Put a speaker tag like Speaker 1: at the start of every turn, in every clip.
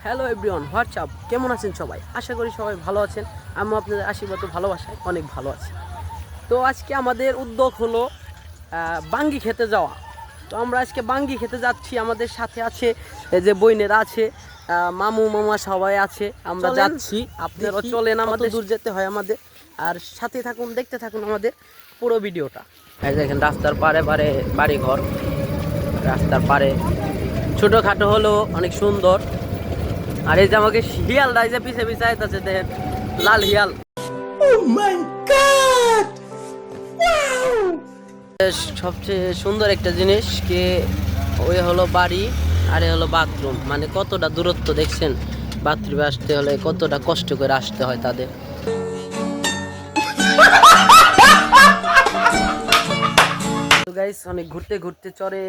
Speaker 1: Hello everyone, WhatsApp, কেমন আছেন সবাই? আশা করি সবাই ভালো আছেন। আমি আপনাদের আশীর্বাদ ও ভালোবাসায় অনেক ভালো আছি। তো আজকে আমাদের উদ্যোগ হলো বাঙ্গি খেতে যাওয়া। তো আমরা আজকে বাঙ্গি খেতে যাচ্ছি। আমাদের সাথে আছে যে বইনেরা আছে, মামু মামা সবাই আছে। আমরা যাচ্ছি, আপনারা চলেন, আমাদের দূর যেতে হয় আমাদের। আর সাথে থাকুন, দেখতে থাকুন আমাদের পুরো ভিডিওটা। এই দেখেন রাস্তার পারে পারে বাড়িঘর, রাস্তার পারে ছোটোখাটো হলেও অনেক সুন্দর। আর এই যে আমাকে হিয়াল রাইজে পিছে পিছে আইতাছে, দেখেন লাল হিয়াল। সবচেয়ে সুন্দর একটা জিনিস কি, ওই হলো বাড়ি আর এ হলো বাথরুম। মানে কতটা দূরত্ব দেখছেন, বাথরুমে আসতে হলে কতটা কষ্ট করে আসতে হয় তাদের। গাইস, অনেক ঘুরতে ঘুরতে চরে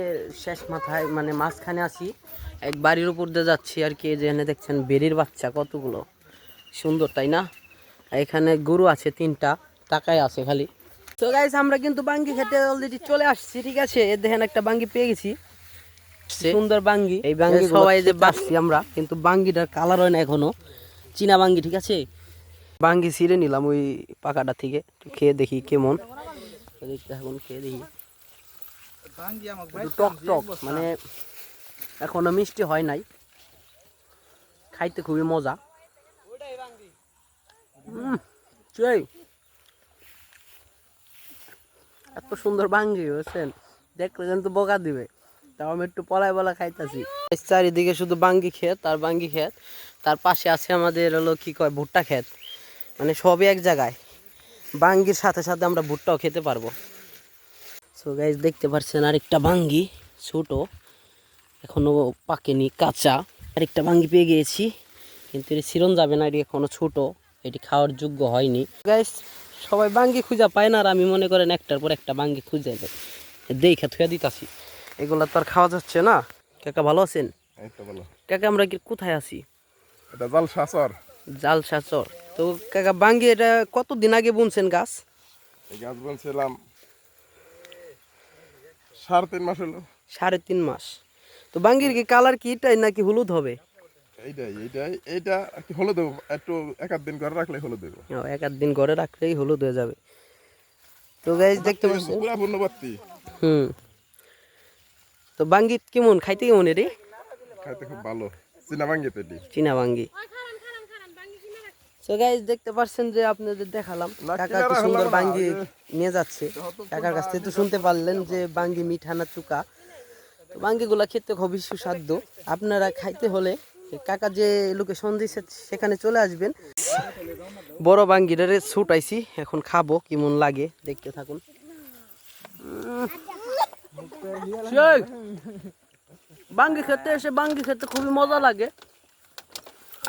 Speaker 1: শেষ মাথায় মানে মাঝখানে আসি, এক বাড়ির উপর দিয়ে যাচ্ছি আর কি। যেখানে দেখছেন বেরির বাচ্চা কতগুলো সুন্দর, তাই না? এখানে গরু আছে 3টা, টাকায় আছে খালি। তো গাইস, আমরা কিন্তু বাঙ্গি খেতে অলরেডি চলে আসছি, ঠিক আছে? দেখেন একটা বাঙ্গি পেয়ে গেছি, সুন্দর বাঙ্গি। এই বাঙ্গি সবাই যে বাঁচছি আমরা, কিন্তু বাঙ্গিটার কালার হয় না এখনো, চীনা বাঙ্গি, ঠিক আছে? বাঙ্গি ছিঁড়ে নিলাম ওই পাকাটা থেকে, খেয়ে দেখি কেমন। দেখতে এখন খেয়ে দেখি, টক টক, মানে এখনো মিষ্টি হয় নাই, খাইতে খুবই মজা। এত সুন্দর বাঙ্গি বুঝছেন, দেখলে কিন্তু বোকা দিবে। তাও আমি একটু পলাই বলা খাইতেছি। চারিদিকে শুধু বাঙ্গি ক্ষেত আর বাঙ্গি ক্ষেত, তার পাশে আছে আমাদের হলো কি কয় ভুট্টা ক্ষেত। মানে সবই এক জায়গায়, বাঙ্গির সাথে সাথে আমরা ভুট্টাও খেতে পারবো। সো গাইস, দেখতে পাচ্ছেন আরেকটা বাঙ্গি, ছোট, এখনো পাকেনি, কাঁচা। আরেকটা বাঙ্গি পেয়ে গিয়েছি, কিন্তু এটি ছিলন যাবে না, এটি এখনো ছোট, এটি খাওয়ার যোগ্য হয়নি। গাইস, সবাই বাঙ্গি খুঁজা পায় না, আর আমি মনে করেন একটার পর একটা বাঙ্গি খুঁজে দেখে থুয়া দিতাছি। এগুলা তো আর খাওয়া যাচ্ছে না। কাকা ভালো আছেন? কাকা, আমরা কি কোথায় আছি?
Speaker 2: এটা জালসাচর।
Speaker 1: জালসাচর। তো কাকা, বাঙ্গি এটা কতদিন আগে বুনছেন গাছ?
Speaker 2: এই গাছ বলছিলাম 3.5 মাস হলো।
Speaker 1: 3.5 মাস। তো বাঙ্গির কি কালার কি এটাই নাকি হলুদ হবে?
Speaker 2: এইটা কি হলুদ দেবো, একটু 1-8 দিন করে রাখলে হলুদ দেবো।
Speaker 1: 1-8 দিন ঘরে রাখলেই হলুদ হয়ে যাবে। তো গাইস, দেখতে পাচ্ছেন
Speaker 2: পুরা পূর্ণবর্তী।
Speaker 1: তো বাঙ্গি কেমন, খাইতে কেমন এটি?
Speaker 2: খাইতে খুব ভালো, চীনা বাঙ্গি তো এটি।
Speaker 1: চীনা বাঙ্গি। সো গাইস, দেখতে পাচ্ছেন যে আপনাদের দেখালাম, কাকা কি সুন্দর বাঙ্গি নিয়ে যাচ্ছে। কাকার কাছ থেকে তো শুনতে পারলেন যে বাঙ্গি মিঠা না চুকা। তো বাঙ্গিগুলা খেতে খুবই সুস্বাদু। আপনারা খাইতে হলে কাকা যে লোকেশন দিয়েছে সেখানে চলে আসবেন। বড় বাঙ্গিটারে ছুটাইছি, এখন খাবো, কেমন লাগে দেখতে থাকুন। বাঙ্গি খেতে এসে বাঙ্গি খেতে খুবই মজা লাগে।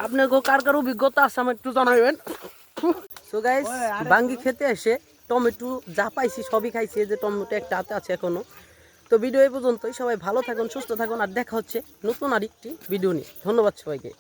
Speaker 1: আপনার কার কার অভিজ্ঞতা আছে আমার একটু জানাবেন। সো গাইস, বাঙ্গি খেতে এসে টমেটো যা পাইছি সবই খাইছি, যে টমেটো একটা হাতে আছে এখনো। তো ভিডিও এই পর্যন্তই। সবাই ভালো থাকুন, সুস্থ থাকুন, আর দেখা হচ্ছে নতুন আরেকটি ভিডিও নিয়ে। ধন্যবাদ সবাইকে।